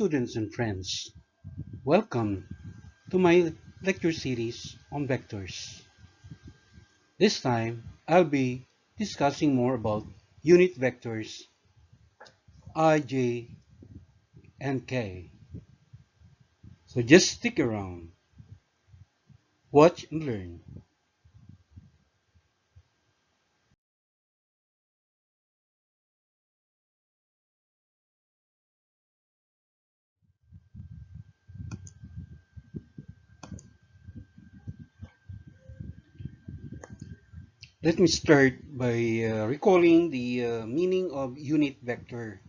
students and friends. Welcome to my lecture series on vectors. This time, I'll be discussing more about unit vectors I, J, and K. So just stick around, watch and learn. Let me start by recalling the meaning of unit vector.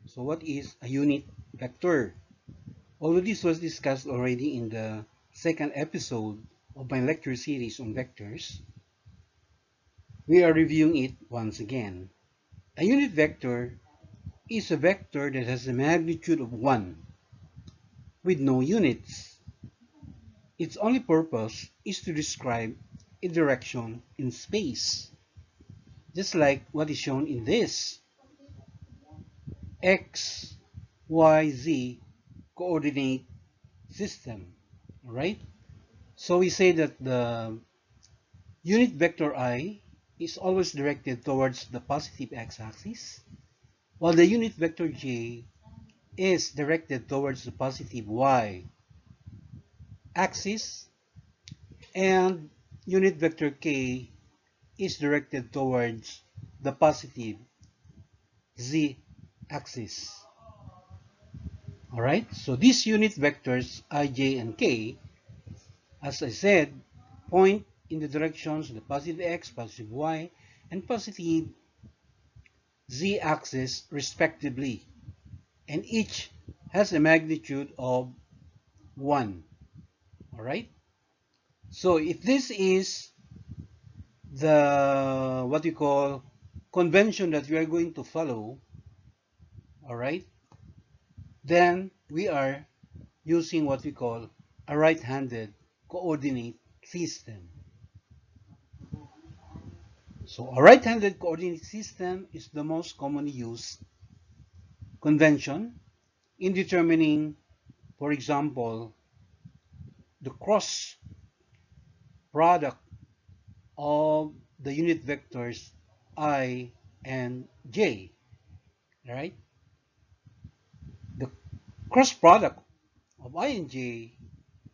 So what is a unit vector? Although this was discussed already in the second episode of my lecture series on vectors, we are reviewing it once again. A unit vector is a vector that has a magnitude of 1 with no units. Its only purpose is to describe a direction in space, just like what is shown in this x, y, z coordinate system. Alright? So we say that the unit vector I is always directed towards the positive x-axis, while the unit vector j is directed towards the positive y-axis, and unit vector k is directed towards the positive z-axis. Alright, so these unit vectors I, j, and k, as I said, point in the directions of the positive x, positive y, and positive z-axis respectively, and each has a magnitude of 1. Alright? So if this is the what you call convention that we are going to follow, alright, then we are using what we call a right-handed coordinate system. So a right-handed coordinate system is the most commonly used convention in determining, for example, the cross product of the unit vectors I and j, right? The cross product of I and j,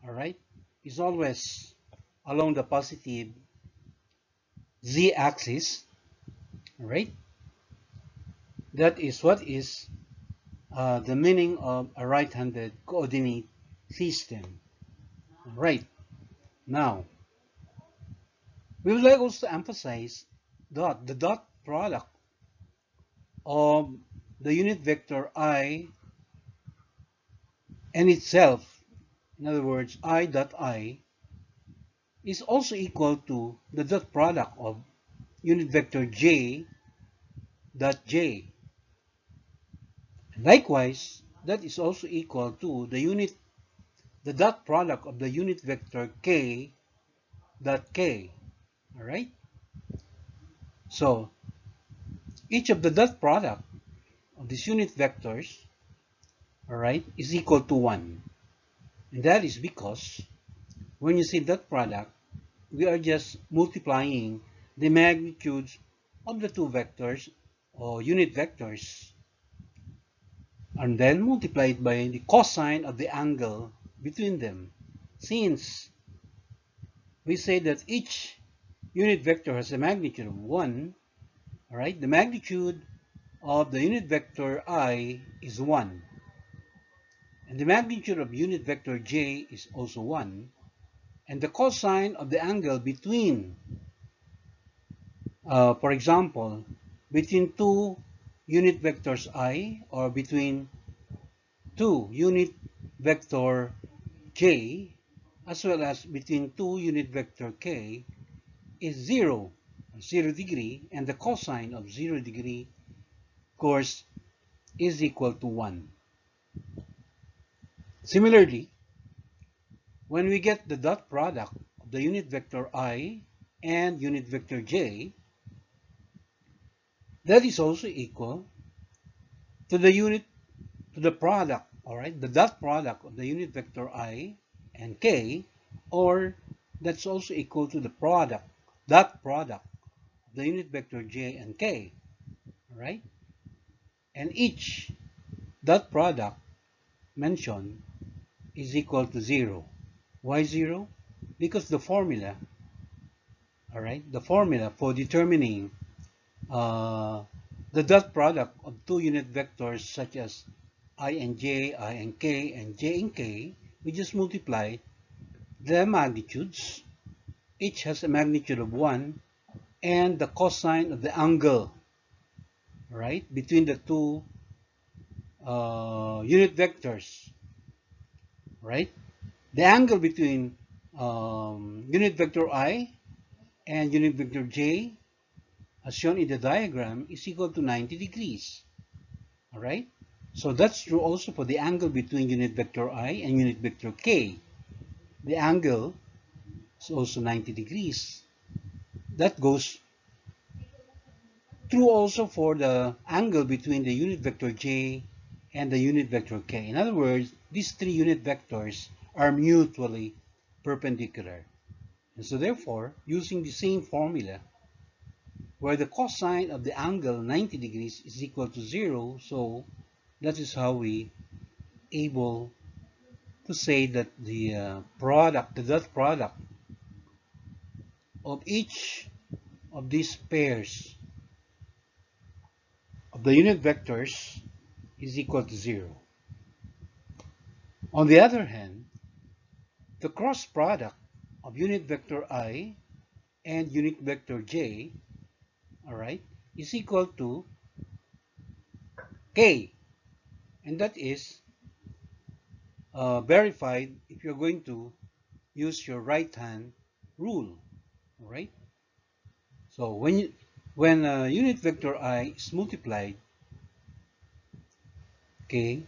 all right, is always along the positive z-axis, right? That is what is the meaning of a right-handed coordinate system. Right. Now, we would like also to emphasize that the dot product of the unit vector I and itself, in other words, I dot I, is also equal to the dot product of unit vector j dot j. Likewise, that is also equal to the dot product of the unit vector k dot k. All right. So each of the dot product of these unit vectors, all right, is equal to 1, and that is because when you say dot product, we are just multiplying the magnitudes of the two vectors or unit vectors, and then multiplied by the cosine of the angle between them. Since we say that each unit vector has a magnitude of 1, all right, the magnitude of the unit vector I is 1, and the magnitude of unit vector j is also 1, and the cosine of the angle between, for example, between two unit vectors I, or between two unit vector j, as well as between two unit vector k, is 0, 0 degree, and the cosine of 0 degree, of course, is equal to 1. Similarly, when we get the dot product of the unit vector I and unit vector j, that is also equal to the product all right, the dot product of the unit vector I and k, or that's also equal to the dot product of the unit vector j and k, all right? And each dot product mentioned is equal to 0. Why 0? Because the formula, all right, the formula for determining uh, the dot product of two unit vectors such as I and j, I and k, and j and k, we just multiply the magnitudes. Each has a magnitude of 1 and the cosine of the angle, right, between the two unit vectors, right? The angle between unit vector I and unit vector j, as shown in the diagram, is equal to 90 degrees. All right? So that's true also for the angle between unit vector I and unit vector k. The angle is also 90 degrees. That goes true also for the angle between the unit vector j and the unit vector k. In other words, these three unit vectors are mutually perpendicular. And so therefore, using the same formula, where the cosine of the angle 90 degrees is equal to 0, so that is how we able to say that the the dot product of each of these pairs of the unit vectors is equal to 0. On the other hand, the cross product of unit vector I and unit vector j, all right, is equal to k, and that is verified if you're going to use your right hand rule, all right? So when unit vector I is multiplied, k,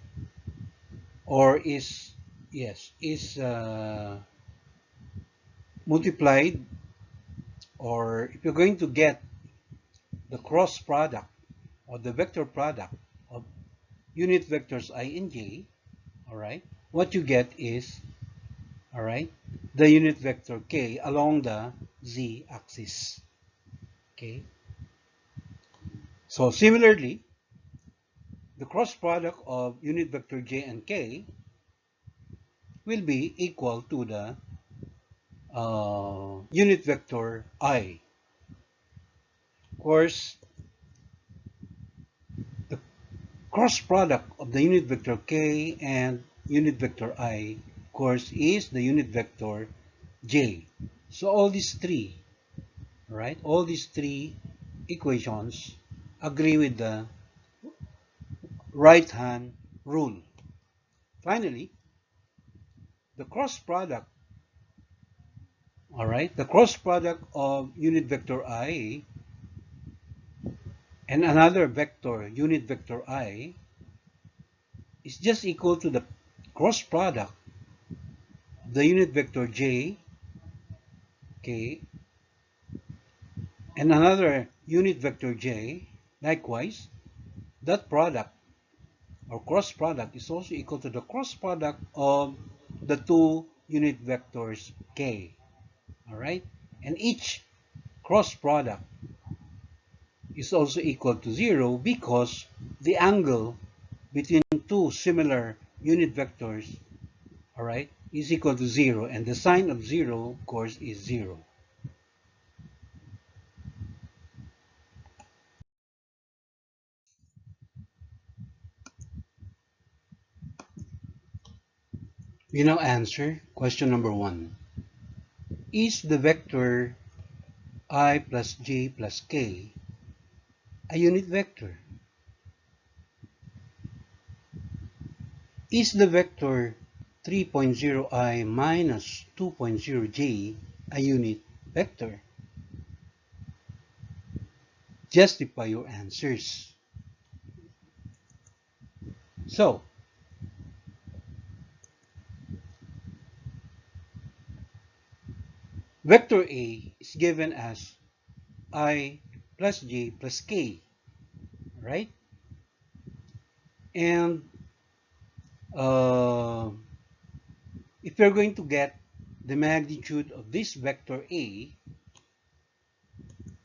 or is, yes, is multiplied, or if you're going to get the cross product or the vector product of unit vectors I and j, all right, what you get is, all right, the unit vector k along the z-axis. Okay. So similarly, the cross product of unit vector j and k will be equal to the unit vector I. Of course, the cross product of the unit vector k and unit vector I, of course, is the unit vector j. So all these three, right? All these three equations agree with the right hand rule. Finally, the cross product, all right, the cross product of unit vector I and another vector, unit vector I, is just equal to the cross product of the unit vector j, k, and another unit vector j. Likewise, that product or cross product is also equal to the cross product of the two unit vectors k. All right, and each cross product is also equal to 0 because the angle between two similar unit vectors, all right, is equal to 0, and the sign of 0, of course, is 0. We now answer question number 1. Is the vector I plus j plus k a unit vector? Is the vector 3.0i minus 2.0j a unit vector? Justify your answers. So, vector A is given as I plus j plus k, right? And uh, if we're going to get the magnitude of this vector A,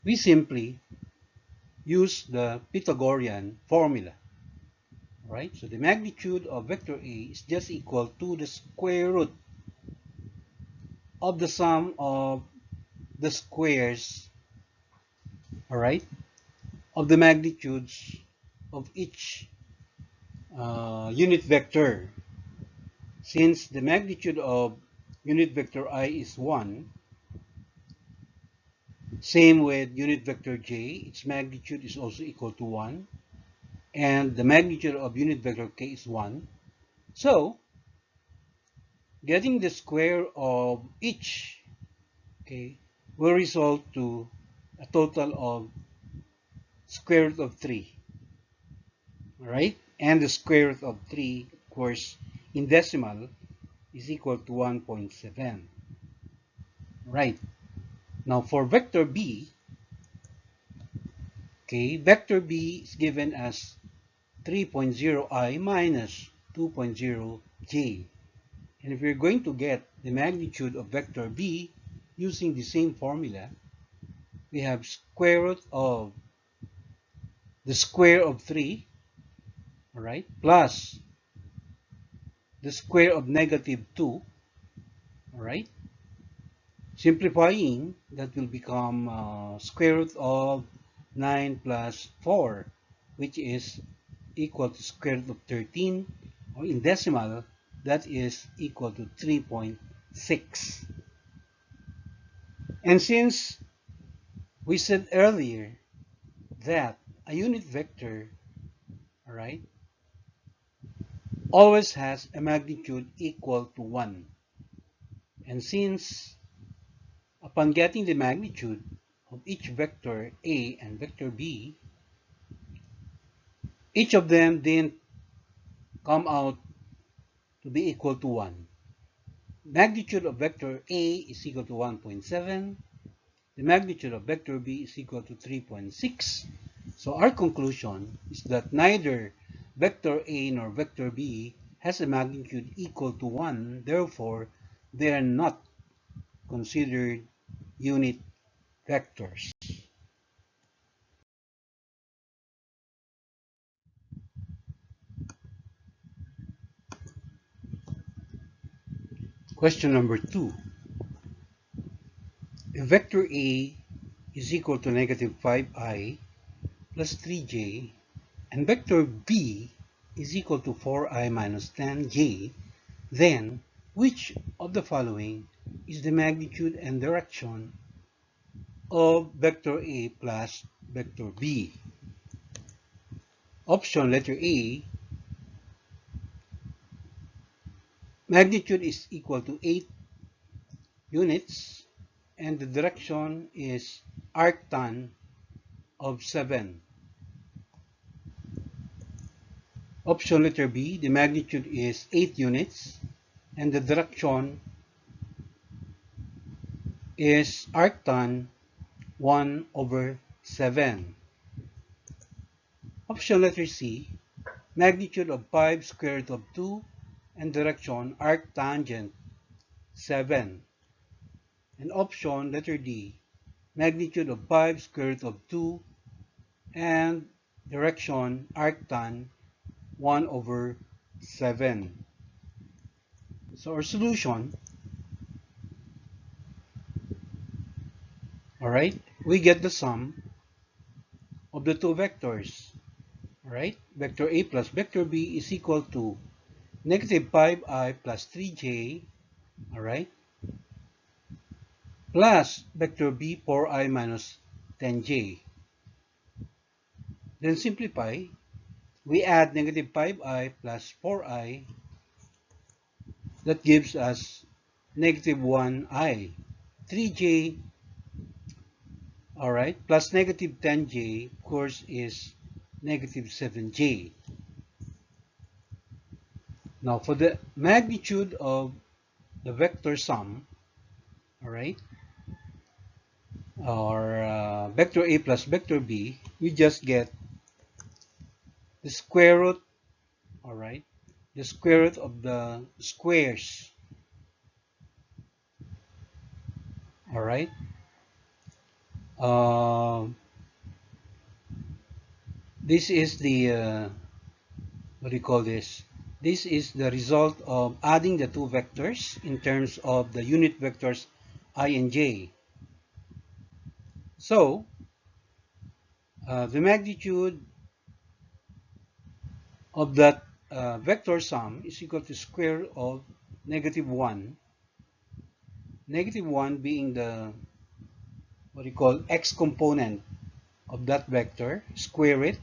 we simply use the Pythagorean formula, right? So the magnitude of vector A is just equal to the square root of the sum of the squares, all right, of the magnitudes of each unit vector. Since the magnitude of unit vector I is 1, same with unit vector j, its magnitude is also equal to 1, and the magnitude of unit vector k is 1. So, getting the square of each, okay, will result to a total of square root of 3, all right? And the square root of 3, of course, in decimal is equal to 1.7, right? Now, for vector b, okay, vector b is given as 3.0i minus 2.0j. And if we're going to get the magnitude of vector b using the same formula, we have square root of the square of 3, all right, plus the square of negative 2, all right. Simplifying, that will become square root of 9 plus 4, which is equal to square root of 13, or in decimal, that is equal to 3.6. And since we said earlier that a unit vector, all right, always has a magnitude equal to 1. And since upon getting the magnitude of each vector A and vector B, each of them didn't come out to be equal to 1. Magnitude of vector A is equal to 1.7. The magnitude of vector B is equal to 3.6. So our conclusion is that neither vector A nor vector B has a magnitude equal to 1. Therefore, they are not considered unit vectors. Question number 2. If vector A is equal to negative 5i plus 3j, and vector B is equal to 4i minus 10j, then which of the following is the magnitude and direction of vector A plus vector B? Option letter A, magnitude is equal to 8 units and the direction is arctan of 7. Option letter B, the magnitude is 8 units and the direction is arctan 1 over 7. Option letter C, magnitude of 5 square root of 2 and direction arctangent 7. And option letter D, magnitude of 5 square root of 2 and direction arctan 1 over 7. So our solution, all right, we get the sum of the two vectors, all right? Vector A plus vector B is equal to negative 5i plus 3j, all right, plus vector B 4i minus 10j. Then simplify, we add negative 5i plus 4i, that gives us negative 1i. 3j, all right, plus negative 10j, of course, is negative 7j. Now, for the magnitude of the vector sum, all right, or vector A plus vector B, we just get the square root, all right, the square root of the squares. All right. Uh, this is the what do you call this? This is the result of adding the two vectors in terms of the unit vectors I and j. So the magnitude of that vector sum is equal to square root of -1. -1 being the what you call x component of that vector, square it,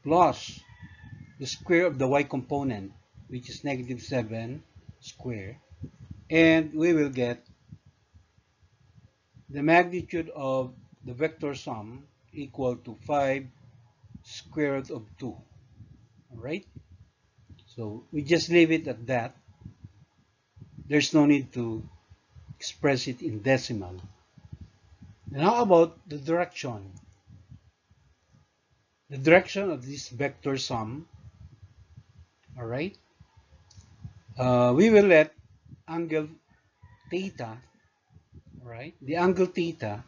plus the square of the y component, which is -7 square, and we will get the magnitude of the vector sum equal to 5 square root of 2. All right? So we just leave it at that. There's no need to express it in decimal. And how about the direction? The direction of this vector sum, all right? We will let angle theta, right? The angle theta,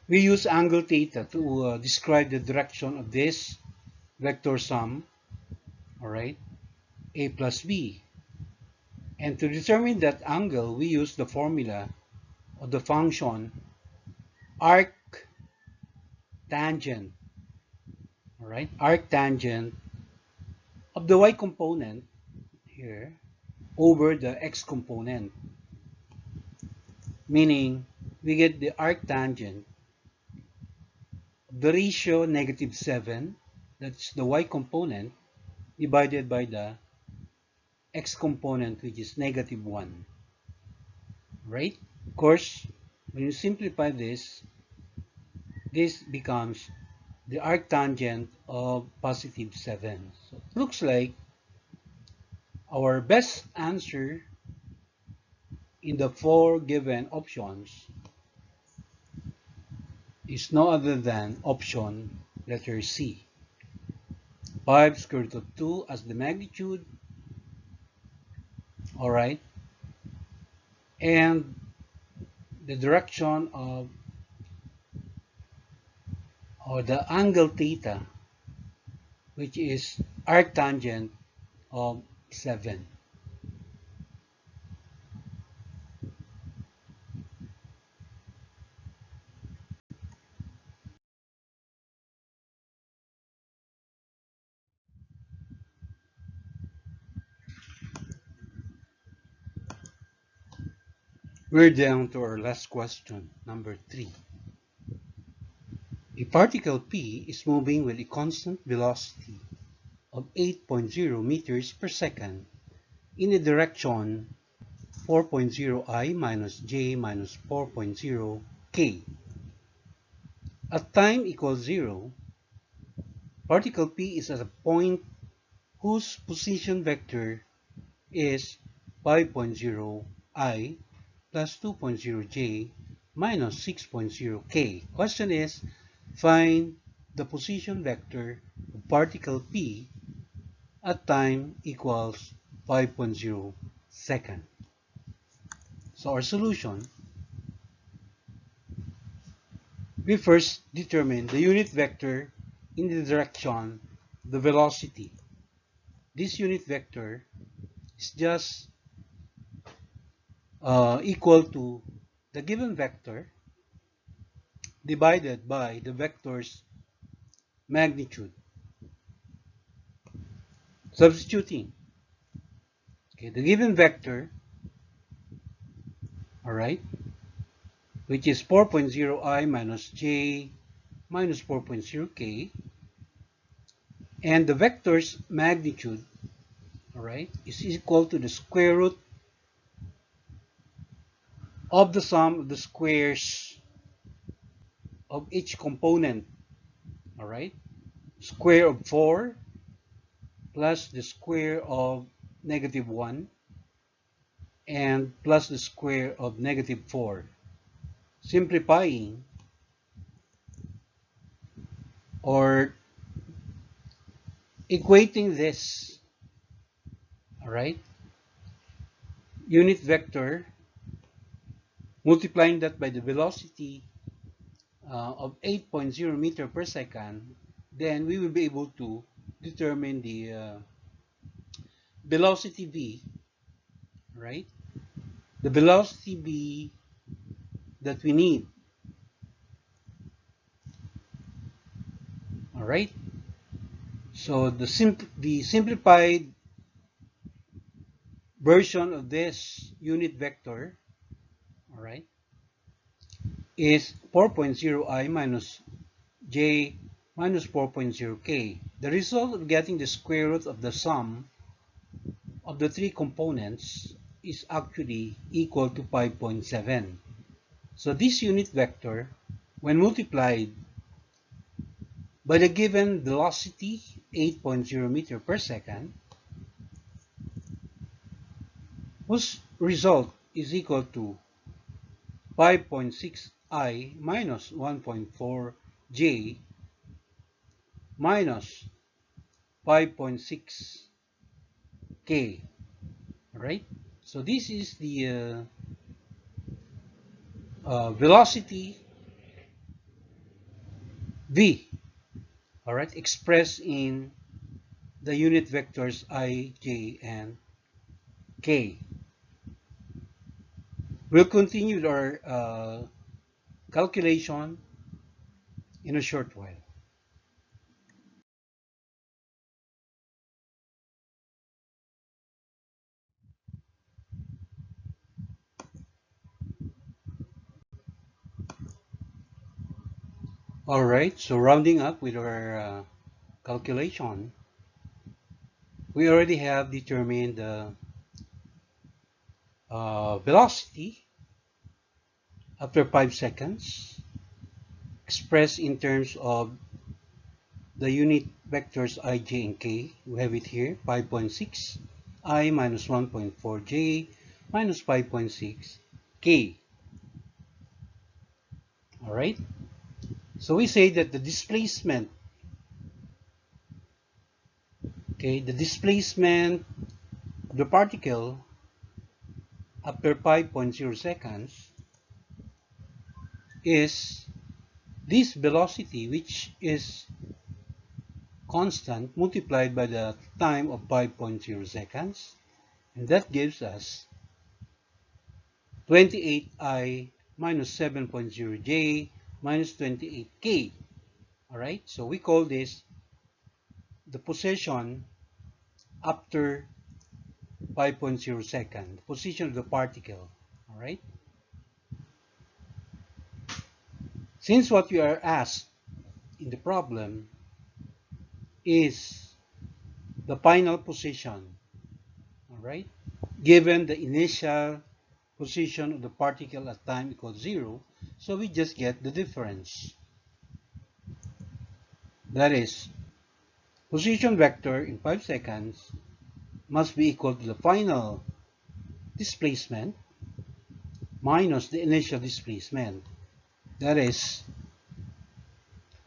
we use angle theta to describe the direction of this vector sum, all right? A plus b. And to determine that angle, we use the formula of the function arc tangent, all right? Arc tangent of the y component here over the x component, meaning we get the arc tangent of the ratio -7, that's the y component, divided by the x component, which is -1, right? Of course, when you simplify this, this becomes the arctangent of +7. So it looks like our best answer in the four given options is no other than option letter C. 5 square root of 2 as the magnitude, all right, and the direction of or the angle theta, which is arctangent of 7. We're down to our last question, number 3. A particle P is moving with a constant velocity of 8.0 meters per second in the direction 4.0 I minus j minus 4.0 k. At time equals 0, particle P is at a point whose position vector is 5.0 I plus 2.0 j minus 6.0 k. Question is, find the position vector of particle P at time equals 5.0 second. So our solution, we first determine the unit vector in the direction of the velocity. This unit vector is just equal to the given vector divided by the vector's magnitude. Substituting, okay, the given vector, all right, which is 4.0 I minus j minus 4.0 k, and the vector's magnitude, all right, is equal to the square root of the sum of the squares of each component, all right, square of 4 plus the square of -1 and plus the square of -4. Simplifying, or equating this, all right, unit vector, multiplying that by the velocity of 8.0 meter per second, then we will be able to determine the velocity v, right? The velocity v that we need, all right? So the simplified version of this unit vector, all right, is 4.0i minus j minus 4.0k. The result of getting the square root of the sum of the three components is actually equal to 5.7. So this unit vector, when multiplied by the given velocity 8.0 meter per second, whose result is equal to 5.6i minus 1.4j minus 5.6k, right? So this is the velocity v, all right, expressed in the unit vectors I, j, and k. We'll continue with our calculation in a short while. All right, so rounding up with our calculation, we already have determined the velocity after 5 seconds, expressed in terms of the unit vectors I, j, and k. We have it here, 5.6 I minus 1.4 j minus 5.6 k. All right. So we say that the displacement, okay, the displacement of the particle after 5.0 seconds is this velocity, which is constant, multiplied by the time of 5.0 seconds, and that gives us 28i minus 7.0j minus 28k. All right, so we call this the position after 5.0 second, the position of the particle. All right, since what we are asked in the problem is the final position, all right, given the initial position of the particle at time equals 0, so we just get the difference. That is, position vector in 5 seconds must be equal to the final displacement minus the initial displacement. That is,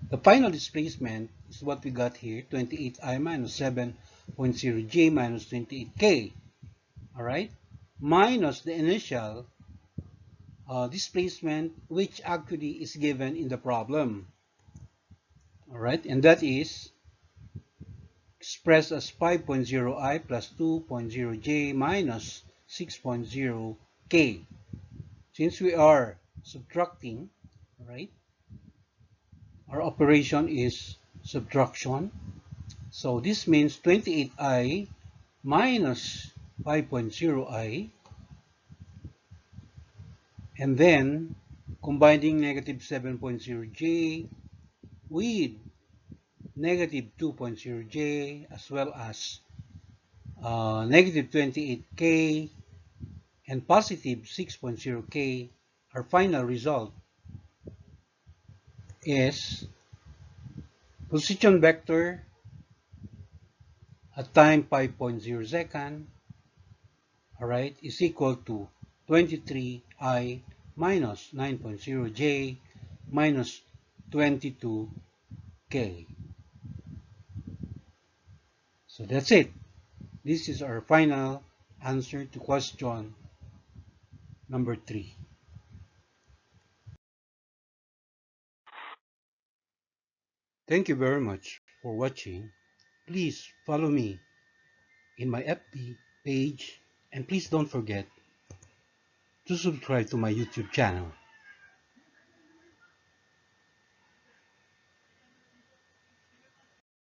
the final displacement is what we got here, 28i minus 7.0j minus 28k, all right, minus the initial displacement, which actually is given in the problem. All right, and that is expressed as 5.0i plus 2.0j minus 6.0k. Since we are subtracting, right, our operation is subtraction. So this means 28i minus 5.0i, and then combining negative 7.0j with negative 2.0j as well as negative 28k and positive 6.0k, our final result is position vector at time 5.0 second, all right, is equal to 23i minus 9.0j minus 22k. So that's it. This is our final answer to question number 3. Thank you very much for watching. Please follow me in my FB page, and please don't forget to subscribe to my YouTube channel.